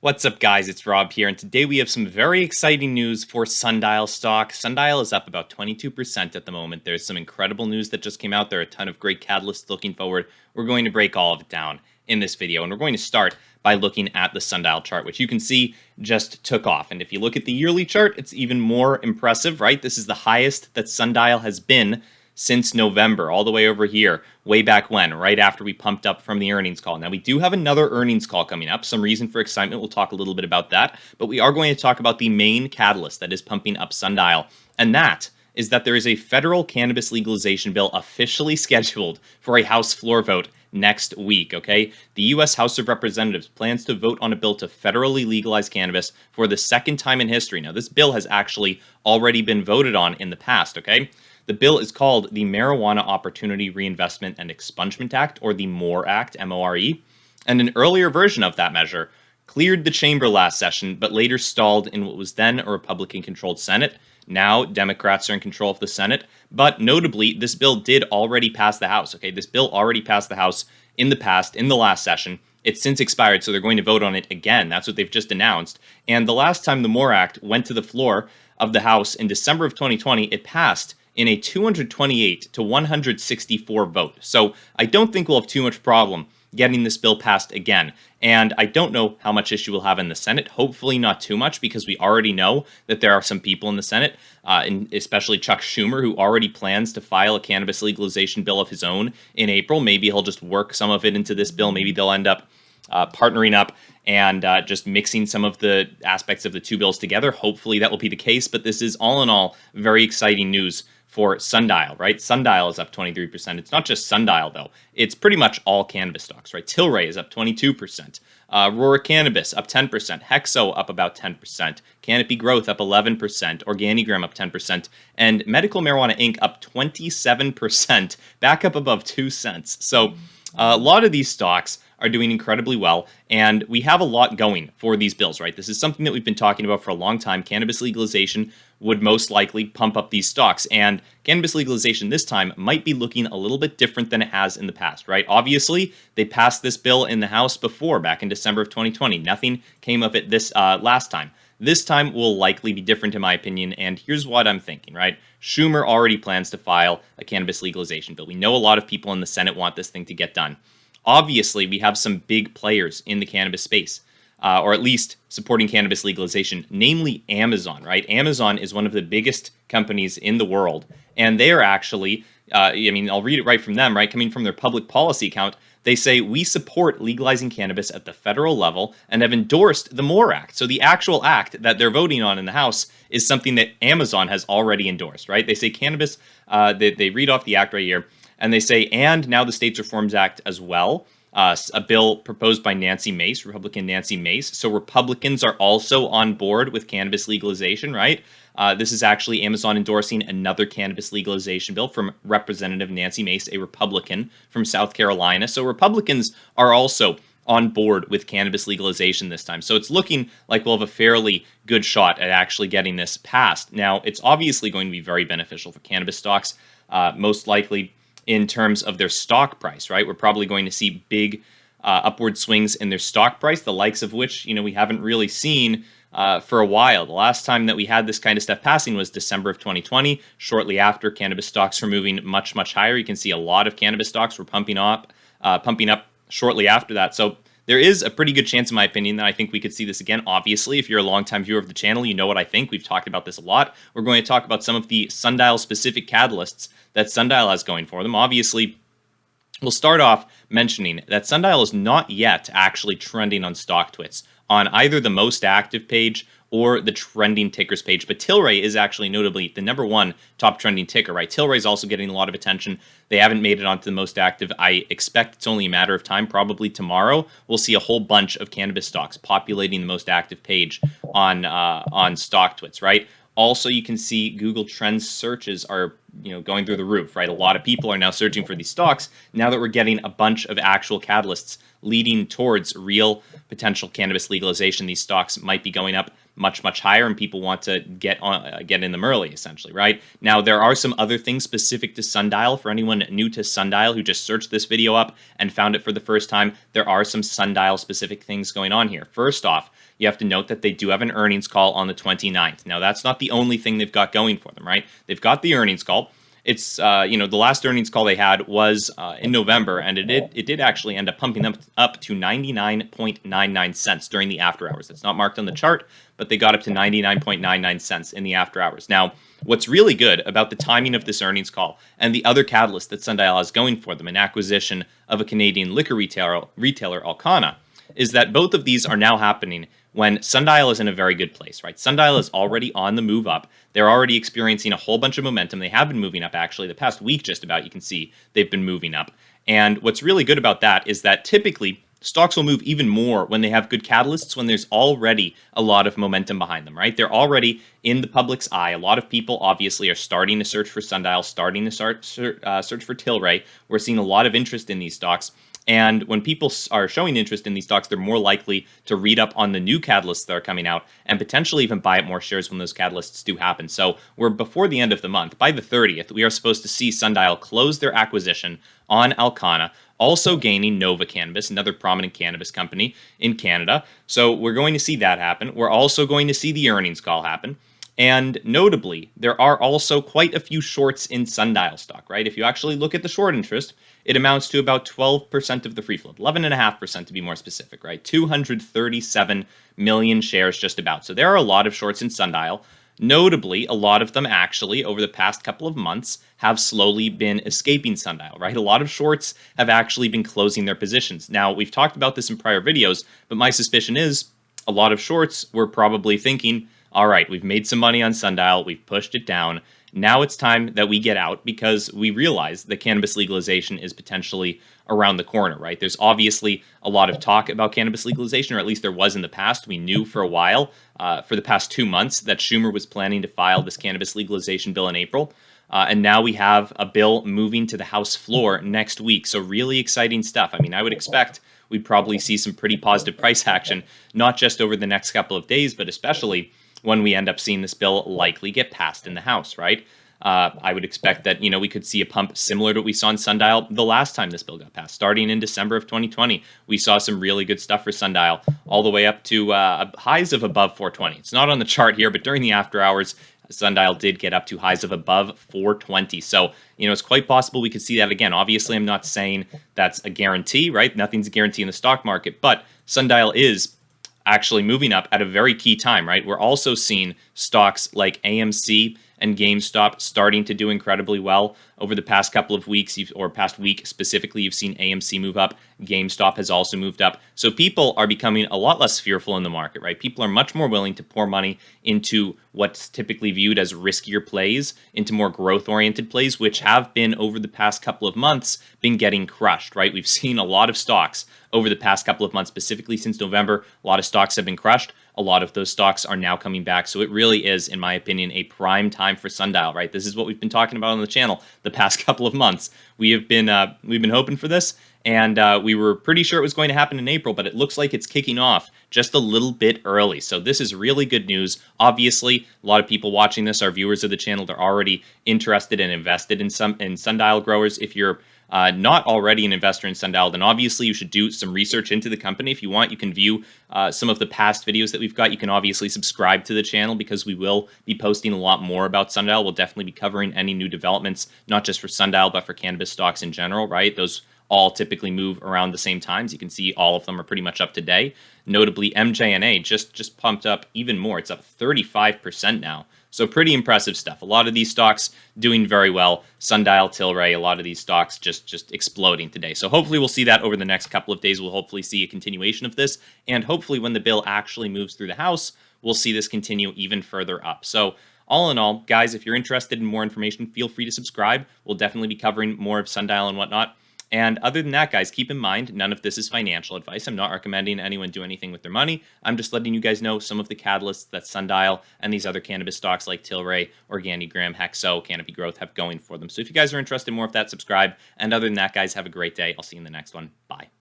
What's up, guys? It's Rob here, and today we have some very exciting news for Sundial stock. Sundial is up about 22% at the moment. There's some incredible news that just came out. There are a ton of great catalysts looking forward. We're going to break all of it down in this video, and we're going to start by looking at the Sundial chart, which you can see just took off. And if you look at the yearly chart, it's even more impressive, right? This is the highest that Sundial has been since November, all the way over here, way back when, right after we pumped up from the earnings call. Now, we do have another earnings call coming up, some reason for excitement. We'll talk a little bit about that, but we are going to talk about the main catalyst that is pumping up Sundial, and that is that there is a federal cannabis legalization bill officially scheduled for a House floor vote next week, okay? The U.S. House of Representatives plans to vote on a bill to federally legalize cannabis for the second time in history. Now, this bill has actually already been voted on in the past, okay? The bill is called the Marijuana Opportunity Reinvestment and Expungement Act, or the MORE Act, M-O-R-E, and an earlier version of that measure cleared the chamber last session, but later stalled in what was then a Republican-controlled Senate. Now, Democrats are in control of the Senate, but notably, this bill did already pass the House, okay? This bill already passed the House in the past, in the last session. It's since expired, so they're going to vote on it again. That's what they've just announced. And the last time the MORE Act went to the floor of the House in December of 2020, it passed in a 228 to 164 vote. So I don't think we'll have too much problem getting this bill passed again. And I don't know how much issue we'll have in the Senate. Hopefully not too much, because we already know that there are some people in the Senate, and especially Chuck Schumer, who already plans to file a cannabis legalization bill of his own in April. Maybe he'll just work some of it into this bill. Maybe they'll end up partnering up and just mixing some of the aspects of the two bills together. Hopefully that will be the case, but this is all in all very exciting news for Sundial, right? Sundial is up 23%. It's not just Sundial, though. It's pretty much all cannabis stocks, right? TLRY is up 22%. Aurora Cannabis up 10%. Hexo up about 10%. Canopy Growth up 11%. Organigram up 10%. And Medical Marijuana Inc. up 27%, back up above 2 cents. So a lot of these stocks are doing incredibly well, and we have a lot going for these bills, right? This is something that we've been talking about for a long time. Cannabis legalization would most likely pump up these stocks, and cannabis legalization this time might be looking a little bit different than it has in the past, right? Obviously, they passed this bill in the House before, back in December of 2020. Nothing came of it this last time. This time will likely be different, in my opinion, and here's what I'm thinking, right? Schumer already plans to file a cannabis legalization bill. We know a lot of people in the Senate want this thing to get done. Obviously, we have some big players in the cannabis space, or at least supporting cannabis legalization, namely Amazon, right? Amazon is one of the biggest companies in the world, and they are actually, I'll read it right from them, right? Coming from their public policy account, they say, we support legalizing cannabis at the federal level and have endorsed the MORE Act. So the actual act that they're voting on in the House is something that Amazon has already endorsed, right? They say cannabis, they read off the act right here, and they say, and now the States Reforms Act as well, a bill proposed by Nancy Mace, Republican Nancy Mace. So Republicans are also on board with cannabis legalization, right? This is actually Amazon endorsing another cannabis legalization bill from Representative Nancy Mace, a Republican from South Carolina. So Republicans are also on board with cannabis legalization this time. So it's looking like we'll have a fairly good shot at actually getting this passed. Now, it's obviously going to be very beneficial for cannabis stocks, most likely in terms of their stock price, right? We're probably going to see big upward swings in their stock price, the likes of which, we haven't really seen for a while. The last time that we had this kind of stuff passing was December of 2020. Shortly after, cannabis stocks were moving much, much higher. You can see a lot of cannabis stocks were pumping up shortly after that. So there is a pretty good chance, in my opinion, that I think we could see this again. Obviously, if you're a longtime viewer of the channel, you know what I think. We've talked about this a lot. We're going to talk about some of the Sundial-specific catalysts that Sundial has going for them. Obviously, we'll start off mentioning that Sundial is not yet actually trending on StockTwits on either the most active page or the trending tickers page, but TLRY is actually notably the #1 top trending ticker, right? TLRY is also getting a lot of attention. They haven't made it onto the most active. I expect it's only a matter of time. Probably tomorrow, we'll see a whole bunch of cannabis stocks populating the most active page on StockTwits, right? Also, you can see Google Trends searches are going through the roof, right? A lot of people are now searching for these stocks now that we're getting a bunch of actual catalysts leading towards real potential cannabis legalization. These stocks might be going up much, much higher, and people want to get in them early, essentially, right? Now, there are some other things specific to Sundial. For anyone new to Sundial who just searched this video up and found it for the first time, there are some Sundial-specific things going on here. First off, you have to note that they do have an earnings call on the 29th. Now, that's not the only thing they've got going for them, right? They've got the earnings call. It's the last earnings call they had was in November, and it did actually end up pumping them up to 99.99 cents during the after hours. It's not marked on the chart, but they got up to 99.99 cents in the after hours. Now, what's really good about the timing of this earnings call and the other catalyst that Sundial has going for them, an acquisition of a Canadian liquor retailer Alcanna, is that both of these are now happening when Sundial is in a very good place, right? Sundial is already on the move up. They're already experiencing a whole bunch of momentum. They have been moving up, actually. The past week, just about, you can see they've been moving up. And what's really good about that is that typically stocks will move even more when they have good catalysts, when there's already a lot of momentum behind them, right? They're already in the public's eye. A lot of people obviously are starting to search for Sundial, starting to search for TLRY. We're seeing a lot of interest in these stocks. And when people are showing interest in these stocks, they're more likely to read up on the new catalysts that are coming out and potentially even buy up more shares when those catalysts do happen. So we're before the end of the month. By the 30th, we are supposed to see Sundial close their acquisition on Alcanna, also gaining Nova Cannabis, another prominent cannabis company in Canada. So we're going to see that happen. We're also going to see the earnings call happen. And notably, there are also quite a few shorts in Sundial stock, right? If you actually look at the short interest, it amounts to about 12% of the free float, 11.5% to be more specific, right? 237 million shares just about. So there are a lot of shorts in Sundial. Notably, a lot of them actually, over the past couple of months, have slowly been escaping Sundial, right? A lot of shorts have actually been closing their positions. Now, we've talked about this in prior videos, but my suspicion is a lot of shorts were probably thinking, all right, we've made some money on Sundial, we've pushed it down. Now it's time that we get out because we realize that cannabis legalization is potentially around the corner, right? There's obviously a lot of talk about cannabis legalization, or at least there was in the past. We knew for a while, for the past 2 months, that Schumer was planning to file this cannabis legalization bill in April. And now we have a bill moving to the House floor next week. So really exciting stuff. I mean, I would expect we'd probably see some pretty positive price action, not just over the next couple of days, but especially when we end up seeing this bill likely get passed in the House, right? I would expect that, we could see a pump similar to what we saw in Sundial the last time this bill got passed. Starting in December of 2020, we saw some really good stuff for Sundial, all the way up to highs of above 420. It's not on the chart here, but during the after hours, Sundial did get up to highs of above 420. So, it's quite possible we could see that again. Obviously, I'm not saying that's a guarantee, right? Nothing's a guarantee in the stock market, but Sundial is actually moving up at a very key time, right? We're also seeing stocks like AMC and GameStop starting to do incredibly well over the past couple of weeks, or past week specifically. You've seen AMC move up. GameStop has also moved up. So people are becoming a lot less fearful in the market, right? People are much more willing to pour money into what's typically viewed as riskier plays, into more growth-oriented plays, which have been, over the past couple of months, been getting crushed, right? We've seen a lot of stocks over the past couple of months, specifically since November. A lot of stocks have been crushed. A lot of those stocks are now coming back. So it really is, in my opinion, a prime time for Sundial, right? This is what we've been talking about on the channel the past couple of months. We've been hoping for this, and we were pretty sure it was going to happen in April, but it looks like it's kicking off just a little bit early. So this is really good news. Obviously, a lot of people watching this are viewers of the channel. They're already interested and invested in Sundial Growers. If you're not already an investor in Sundial, then obviously you should do some research into the company. If you want, you can view some of the past videos that we've got. You can obviously subscribe to the channel because we will be posting a lot more about Sundial. We'll definitely be covering any new developments, not just for Sundial, but for cannabis stocks in general, right? Those all typically move around the same times. You can see all of them are pretty much up to date. Notably, MJNA just pumped up even more. It's up 35% now. So pretty impressive stuff. A lot of these stocks doing very well. Sundial, TLRY, a lot of these stocks just exploding today. So hopefully we'll see that over the next couple of days. We'll hopefully see a continuation of this. And hopefully when the bill actually moves through the House, we'll see this continue even further up. So all in all, guys, if you're interested in more information, feel free to subscribe. We'll definitely be covering more of Sundial and whatnot. And other than that, guys, keep in mind, none of this is financial advice. I'm not recommending anyone do anything with their money. I'm just letting you guys know some of the catalysts that Sundial and these other cannabis stocks like TLRY, Organigram, Hexo, Canopy Growth have going for them. So if you guys are interested in more of that, subscribe. And other than that, guys, have a great day. I'll see you in the next one. Bye.